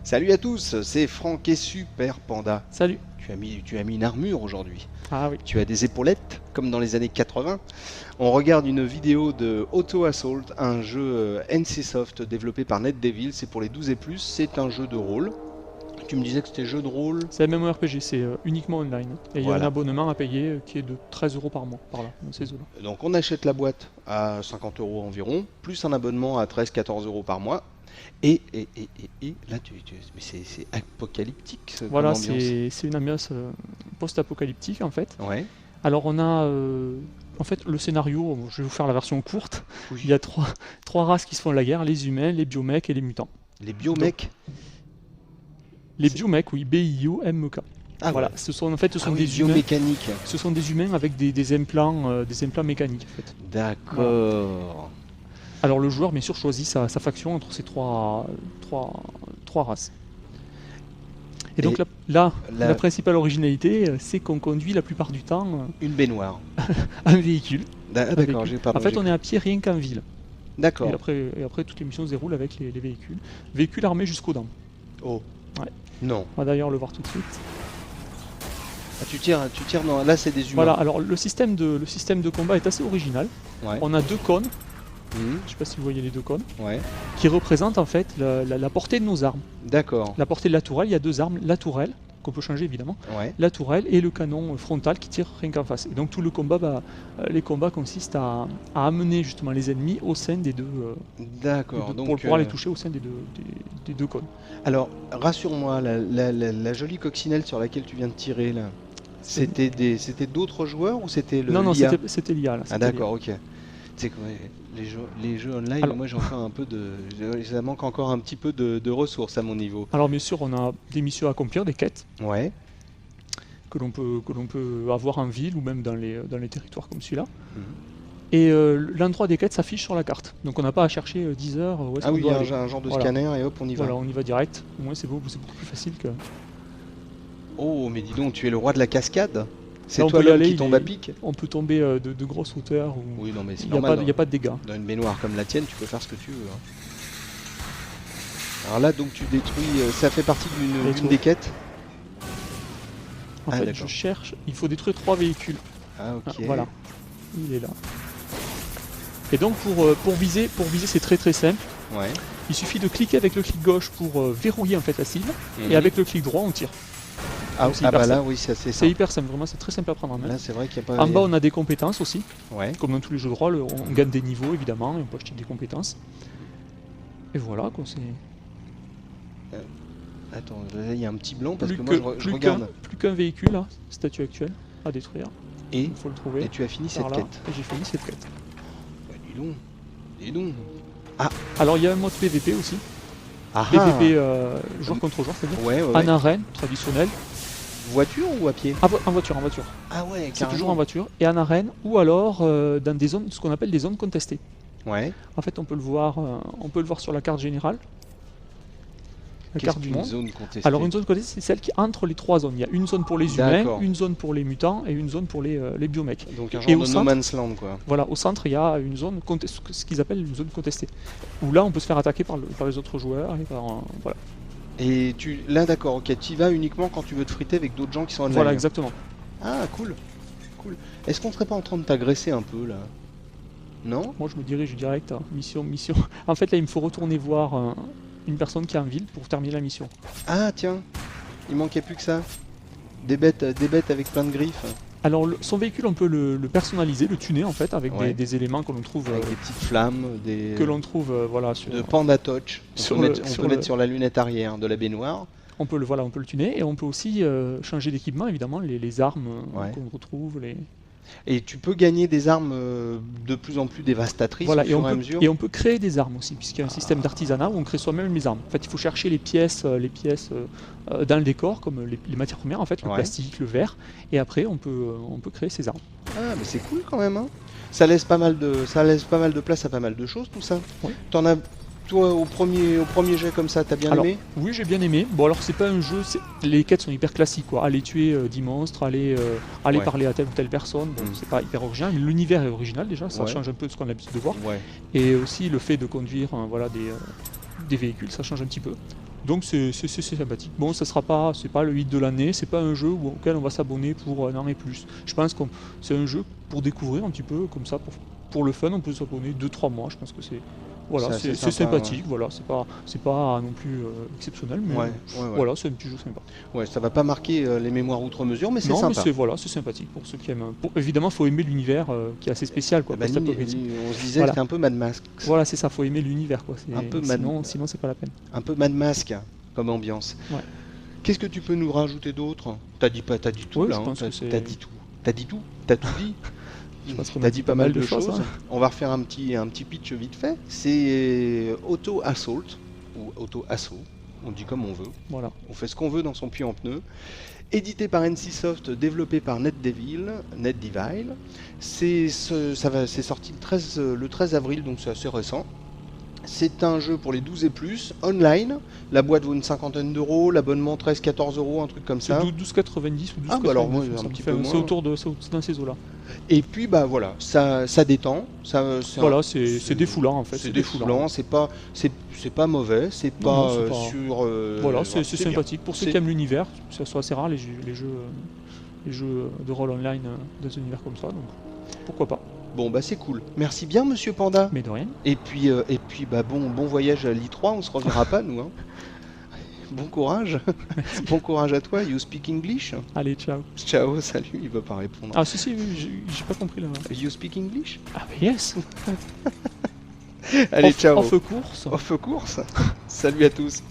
Salut à tous, c'est Franck et Super Panda. Salut. Tu as mis une armure aujourd'hui. Ah oui. Tu as des épaulettes, comme dans les années 80. On regarde une vidéo de Auto Assault, un jeu NCSoft développé par NetDevil. C'est pour les 12 et plus, c'est un jeu de rôle. Tu me disais que c'était jeu de rôle. C'est un MMORPG, c'est uniquement online. Et il y a Voilà. un abonnement à payer qui est de 13 € par mois, par là, dans ces eaux-là. Donc on achète la boîte à 50 € environ, plus un abonnement à 13-14 € par mois. Et là, mais c'est apocalyptique comme Voilà, ambiance. c'est une ambiance post-apocalyptique en fait. Ouais. Alors on a en fait le scénario, je vais vous faire la version courte. Oui. Il y a trois races qui se font la guerre, les humains, les biomecs et les mutants. Les biomecs. Les biomecs, oui, B-I-O-M-E-K. Ah voilà, ouais. ce sont des humains. biomécaniques. Ce sont des humains avec des implants mécaniques en fait. D'accord. Alors le joueur bien sûr choisit sa faction entre ces trois races. Et donc la principale originalité, c'est qu'on conduit la plupart du temps une baignoire. un véhicule. D'accord, En fait on est à pied rien qu'en ville. D'accord. Et après toutes les missions se déroulent avec les véhicules. Véhicules armés jusqu'aux dents. Oh. Ouais. Non. On va d'ailleurs le voir tout de suite. Ah, tu tires, non, là c'est des humains. Voilà, alors le système de combat est assez original. Ouais. On a deux cônes. Mmh. Je sais pas si vous voyez les deux cônes, Ouais. qui représentent en fait la portée de nos armes. D'accord. La portée de la tourelle, il y a deux armes, la tourelle, qu'on peut changer évidemment, Ouais. la tourelle et le canon frontal qui tire rien qu'en face. Et donc tout le combat, les combats consistent à amener justement les ennemis au sein des deux, D'accord. pour pouvoir les toucher au sein des deux cônes. Alors, rassure-moi, la jolie coccinelle sur laquelle tu viens de tirer là, c'était d'autres joueurs ou c'était le Non, l'IA? c'était l'IA là. Ah d'accord, ok. Tu sais que les jeux online, Alors, moi j'en fais un peu ça manque encore un petit peu de ressources à mon niveau. Alors bien sûr, on a des missions à accomplir, des quêtes Ouais. que l'on peut avoir en ville ou même dans les territoires comme celui-là. Mhm. Et l'endroit des quêtes s'affiche sur la carte. Donc on n'a pas à chercher 10 heures où est-ce Ah qu'on oui, il y doit a aller. un genre de Voilà. scanner et hop, on y va. Voilà, on y va direct. Au moins c'est beaucoup plus facile que... Oh, mais dis donc, tu es le roi de la cascade? C'est Là, on toi peut y l'homme aller, qui tombe à pic? On peut tomber de grosses hauteurs. Où Oui, non, mais c'est il n'y a, normal. pas de dégâts. Dans une baignoire comme la tienne, tu peux faire ce que tu veux. Hein. Alors là, donc tu détruis. Ça fait partie d'une des quêtes? En Ah, fait, d'accord. je cherche. Il faut détruire 3 véhicules. Ah, ok. Ah, voilà. Il est là. Et donc pour viser, c'est très simple. Ouais. Il suffit de cliquer avec le clic gauche pour verrouiller en fait la cible. Mhm. Et avec le clic droit, on tire. Ah, Donc, c'est ah hyper bah là, simple. oui, c'est assez C'est simple. hyper simple, vraiment, c'est très simple à prendre en main. Là, c'est vrai qu'il n'y a pas. En bas, on a des compétences aussi. Ouais. Comme dans tous les jeux de rôle, on gagne des niveaux évidemment, et on peut acheter des compétences. Et voilà quoi, c'est... Attends, là, il y a un petit blanc parce Plus que moi je regarde. plus qu'un véhicule, là, statut actuel, à détruire. Et, Il faut le trouver. tu as fini par cette là, quête. Et j'ai fini cette quête. Bah, dis donc. Dis donc. Alors il y a un mode PVP aussi. Ah PVP joueur contre joueur, c'est-à-dire Ouais, ouais, en ouais. arène, traditionnel. Voiture ou à pied? En voiture. Ah ouais, C'est carrément. toujours en voiture. Et en arène, ou alors dans des zones, ce qu'on appelle des zones contestées. Ouais. En fait, on peut le voir sur la carte générale. La Qu'est-ce carte du qu'une monde. zone contestée? Alors une zone contestée, c'est celle qui est entre les trois zones. Il y a une zone pour les humains, D'accord. une zone pour les mutants et une zone pour les biomecs. Donc un Et genre au de No centre- Man's Land, quoi. Voilà, au centre, il y a une zone, ce qu'ils appellent une zone contestée. Où là, on peut se faire attaquer par les autres joueurs. Et voilà. Et là, d'accord, ok, tu y vas uniquement quand tu veux te friter avec d'autres gens qui sont online. Voilà, exactement. Ah, cool. Cool. Est-ce qu'on serait pas en train de t'agresser un peu, là? Non? Moi, je me dirige direct à mission. En fait, là, il me faut retourner voir une personne qui est en ville pour terminer la mission. Ah, tiens. Il manquait plus que ça. Des bêtes avec plein de griffes. Alors, son véhicule, on peut le personnaliser, le tuner en fait, avec Ouais. des éléments que l'on trouve, Avec des petites flammes, des... que l'on trouve voilà, sur, de Panda Touch. On sur peut le- mettre, on sur peut le- mettre sur la lunette arrière de la baignoire. on peut le tuner et on peut aussi changer d'équipement évidemment, les armes Ouais. qu'on retrouve, Et tu peux gagner des armes de plus en plus dévastatrices voilà, au fur et à mesure. et on peut créer des armes aussi puisqu'il y a un système d'artisanat où on crée soi-même les armes. En fait, il faut chercher les pièces dans le décor comme les matières premières en fait, le Ouais. plastique, le verre, et après on peut créer ces armes. Ah, mais c'est cool quand même, hein. Ça laisse pas mal de place à pas mal de choses, tout ça. Ouais. T'en as Toi, au premier jet comme ça, t'as bien aimé? Oui, j'ai bien aimé. Bon, alors c'est pas un jeu, les quêtes sont hyper classiques, quoi. Aller tuer 10 monstres, aller parler à telle ou telle personne. Bon, c'est pas hyper original, mais l'univers est original déjà, ça change un peu de ce qu'on a l'habitude de voir. Et aussi le fait de conduire des véhicules, ça change un petit peu. Donc c'est sympathique. Bon, c'est pas le hit de l'année, c'est pas un jeu auquel on va s'abonner pour un an et plus. Je pense que c'est un jeu pour découvrir un petit peu, comme ça, pour le fun, on peut s'abonner 2-3 mois, je pense que c'est... Voilà, c'est sympathique, voilà, c'est pas non plus exceptionnel, mais voilà, c'est un petit jeu sympa. Ouais, ça va pas marquer les mémoires outre mesure, mais c'est sympa. Non, mais c'est sympathique pour ceux qui aiment. Évidemment, il faut aimer l'univers qui est assez spécial, quoi. On se disait que c'était un peu Mad Max. Voilà, c'est ça, faut aimer l'univers, quoi. Sinon, c'est pas la peine. Un peu Mad Max comme ambiance. Ouais. Qu'est-ce que tu peux nous rajouter d'autre? T'as dit tout là, t'as dit tout. T'as dit tout? T'as tout dit? T'as dit pas mal de choses. Hein. On va refaire un petit pitch vite fait. C'est Auto Assault ou Auto Assault. On dit comme on veut. Voilà. On fait ce qu'on veut dans son puits en pneu. Édité par NCSoft, développé par NetDevil. C'est sorti le 13 avril, donc c'est assez récent. C'est un jeu pour les 12 et plus, online. La boîte vaut une cinquantaine d'euros, l'abonnement 13-14 euros, un truc comme ça. 12,90 ou 12,90. Ah bah alors moi un petit peu moins. C'est dans ces eaux-là. Et puis bah voilà, ça détend. C'est défoulant en fait. C'est défoulant, c'est pas mauvais, c'est pas sur. Voilà, c'est sympathique. Pour ceux qui aiment l'univers, c'est assez rare les jeux de rôle online dans un univers comme ça, donc pourquoi pas. Bon bah c'est cool. Merci bien Monsieur Panda. Mais de rien. Et puis bah bon voyage à l'I3, on se reverra pas nous hein. Bon courage. Bon courage à toi. You speak English? Allez, ciao. Ciao, salut, il va pas répondre. Ah si, j'ai pas compris là. You speak English? Ah bah yes. Allez, ciao. Off course. Off course. Salut à tous.